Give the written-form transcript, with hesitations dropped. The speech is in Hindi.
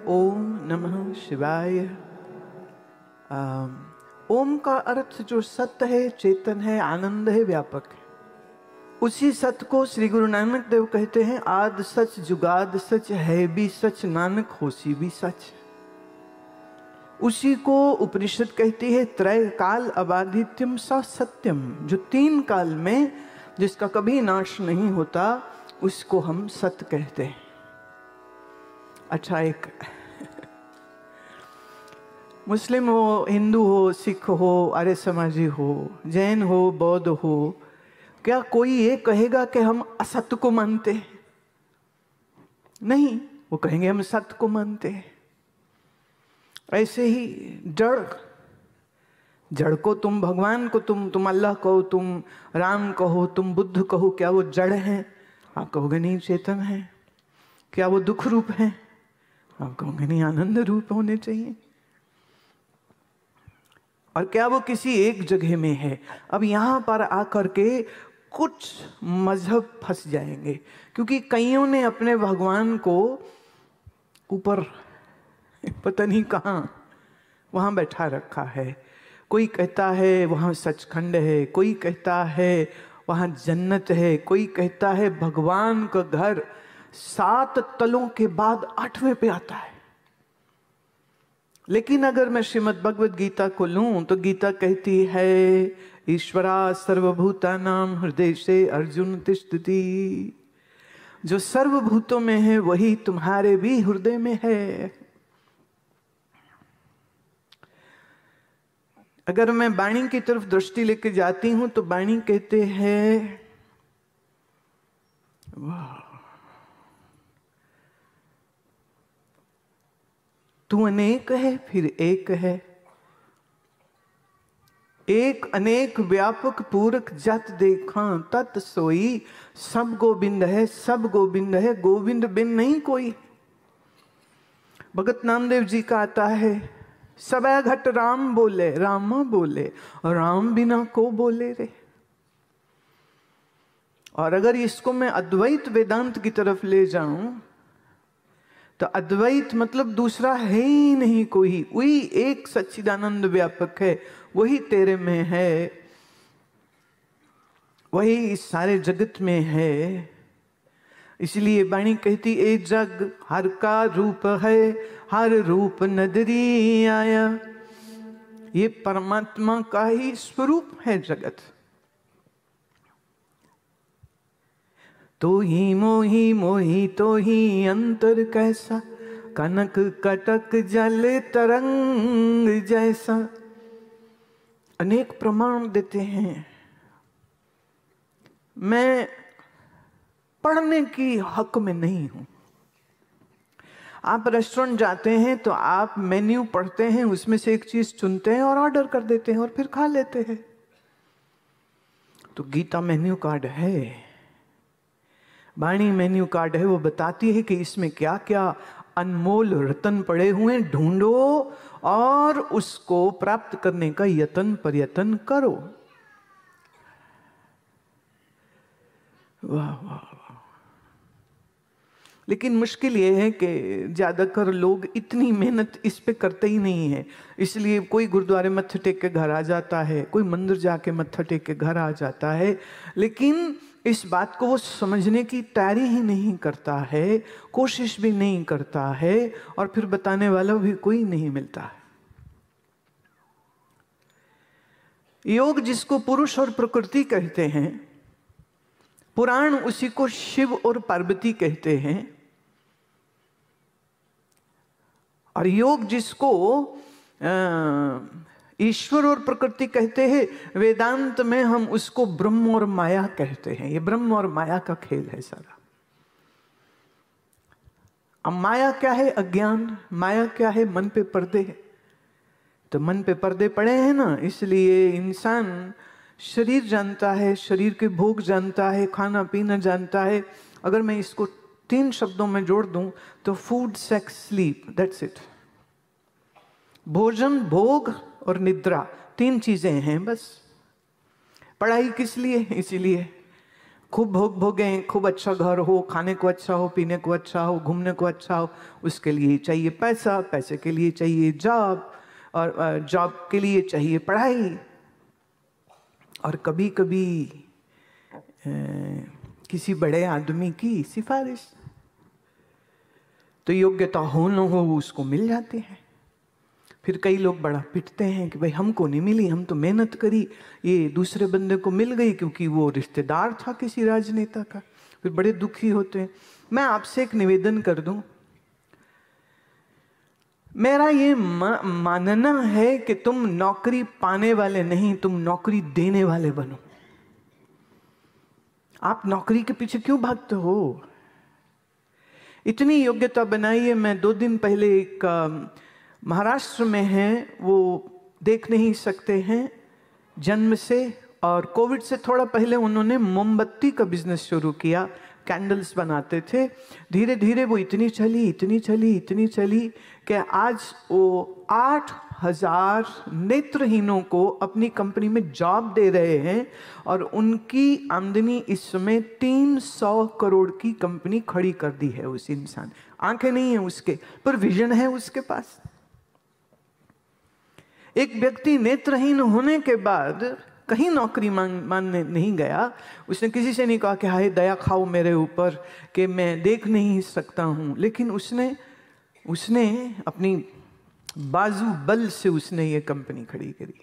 ओम नमः शिवाय। ओम का अर्थ जो सत्य है, चेतन है, आनंद है, व्यापक है। उसी सत्य को श्री गुरु नानक देव कहते हैं आद सच जुगाद सच है भी सच नानक होसी भी सच। उसी को उपनिषद कहती है त्रय काल अबाधित्यम सा सत्यम, जो तीन काल में जिसका कभी नाश नहीं होता उसको हम सत्य कहते हैं। अच्छा, एक मुस्लिम हो, हिंदू हो, सिख हो, आर्य समाजी हो, जैन हो, बौद्ध हो, क्या कोई ये कहेगा कि हम असत्य को मानते हैं? नहीं, वो कहेंगे हम सत्य को मानते हैं। ऐसे ही जड़ को तुम भगवान को तुम अल्लाह कहो, तुम राम कहो, तुम बुद्ध कहो, क्या वो जड़ हैं? आप कहोगे नहीं, चेतन है। क्या वो दुख रूप है? आप कहोगे नहीं, आनंद रूप होने चाहिए। और क्या वो किसी एक जगह में है? अब यहां पर आकर के कुछ मजहब फंस जाएंगे, क्योंकि कईयों ने अपने भगवान को ऊपर पता नहीं कहां वहां बैठा रखा है। कोई कहता है वहां सचखंड है, कोई कहता है वहां जन्नत है, कोई कहता है भगवान का घर 7 तलों के बाद 8वें पे आता है। लेकिन अगर मैं श्रीमद् भगवद गीता को लूं तो गीता कहती है ईश्वरा सर्वभूतानां हृदय से अर्जुन तिष्ठति। जो सर्वभूतों में है वही तुम्हारे भी हृदय में है। अगर मैं वाणी की तरफ दृष्टि लेके जाती हूं तो वाणी कहते हैं वाह, तू अनेक है फिर एक है, एक अनेक व्यापक पूरक जत देखा तत् सोई। सब गोविंद है, सब गोविंद है, गोविंद बिन नहीं कोई। भगत नामदेव जी का आता है सबे घट राम बोले, राम बोले, और राम बिना को बोले रे। और अगर इसको मैं अद्वैत वेदांत की तरफ ले जाऊं तो अद्वैत मतलब दूसरा है ही नहीं कोई, वही एक सच्चिदानंद व्यापक है, वही तेरे में है, वही इस सारे जगत में है। इसलिए वाणी कहती ए जग हर का रूप है, हर रूप नदरी आया। ये परमात्मा का ही स्वरूप है जगत। तो ही मोही मोही तो ही अंतर कैसा, कनक कटक जल तरंग जैसा। अनेक प्रमाण देते हैं। मैं पढ़ने की हक में नहीं हूं। आप रेस्टोरेंट जाते हैं तो आप मेन्यू पढ़ते हैं, उसमें से एक चीज चुनते हैं और ऑर्डर कर देते हैं और फिर खा लेते हैं। तो गीता मेन्यू कार्ड है, वाणी मेन्यू कार्ड है। वो बताती है कि इसमें क्या क्या अनमोल रतन पड़े हुए हैं, ढूंढो और उसको प्राप्त करने का यत्न प्रयत्न करो। वाह वाह वाह। लेकिन मुश्किल ये है कि ज्यादातर लोग इतनी मेहनत इस पे करते ही नहीं है। इसलिए कोई गुरुद्वारे मत्था टेक के घर आ जाता है, कोई मंदिर जाके मत्था टेक के घर आ जाता है, लेकिन इस बात को वो समझने की तैयारी ही नहीं करता है, कोशिश भी नहीं करता है, और फिर बताने वाला भी कोई नहीं मिलता है। योग जिसको पुरुष और प्रकृति कहते हैं, पुराण उसी को शिव और पार्वती कहते हैं, और योग जिसको ईश्वर और प्रकृति कहते हैं, वेदांत में हम उसको ब्रह्म और माया कहते हैं। ये ब्रह्म और माया का खेल है सारा। अब माया क्या है? अज्ञान। माया क्या है? मन पे पर्दे है। तो मन पे पर्दे पड़े हैं ना, इसलिए इंसान शरीर जानता है, शरीर के भोग जानता है, खाना पीना जानता है। अगर मैं इसको 3 शब्दों में जोड़ दूं तो food sex sleep, that's it. भोजन, भोग और निद्रा, 3 चीजें हैं बस। पढ़ाई किस लिए? इसीलिए खूब भोग भोगें, खूब अच्छा घर हो, खाने को अच्छा हो, पीने को अच्छा हो, घूमने को अच्छा हो, उसके लिए चाहिए पैसा, पैसे के लिए चाहिए जॉब, और जॉब के लिए चाहिए पढ़ाई, और कभी कभी किसी बड़े आदमी की सिफारिश। तो योग्यता हो न हो उसको मिल जाते हैं। फिर कई लोग बड़ा पिटते हैं कि भाई हमको नहीं मिली, हम तो मेहनत करी, ये दूसरे बंदे को मिल गई क्योंकि वो रिश्तेदार था किसी राजनेता का। फिर बड़े दुखी होते हैं। मैं आपसे एक निवेदन कर दूं, मेरा ये मानना है कि तुम नौकरी पाने वाले नहीं, तुम नौकरी देने वाले बनो। आप नौकरी के पीछे क्यों भागते हो? इतनी योग्यता बनाइए। मैं 2 दिन पहले एक महाराष्ट्र में है, वो देख नहीं सकते हैं जन्म से, और कोविड से थोड़ा पहले उन्होंने मोमबत्ती का बिजनेस शुरू किया, कैंडल्स बनाते थे। धीरे धीरे वो इतनी चली इतनी चली इतनी चली कि आज वो 8,000 नेत्रहीनों को अपनी कंपनी में जॉब दे रहे हैं, और उनकी आमदनी इस समय 300 करोड़ की कंपनी खड़ी कर दी है उस इंसान। आंखें नहीं है उसके, पर विजन है उसके पास। एक व्यक्ति नेत्रहीन होने के बाद कहीं नौकरी मानने नहीं गया। उसने किसी से नहीं कहा कि हाय दया खाओ मेरे ऊपर कि मैं देख नहीं सकता हूं, लेकिन उसने अपनी बाजू बल से उसने ये कंपनी खड़ी करी।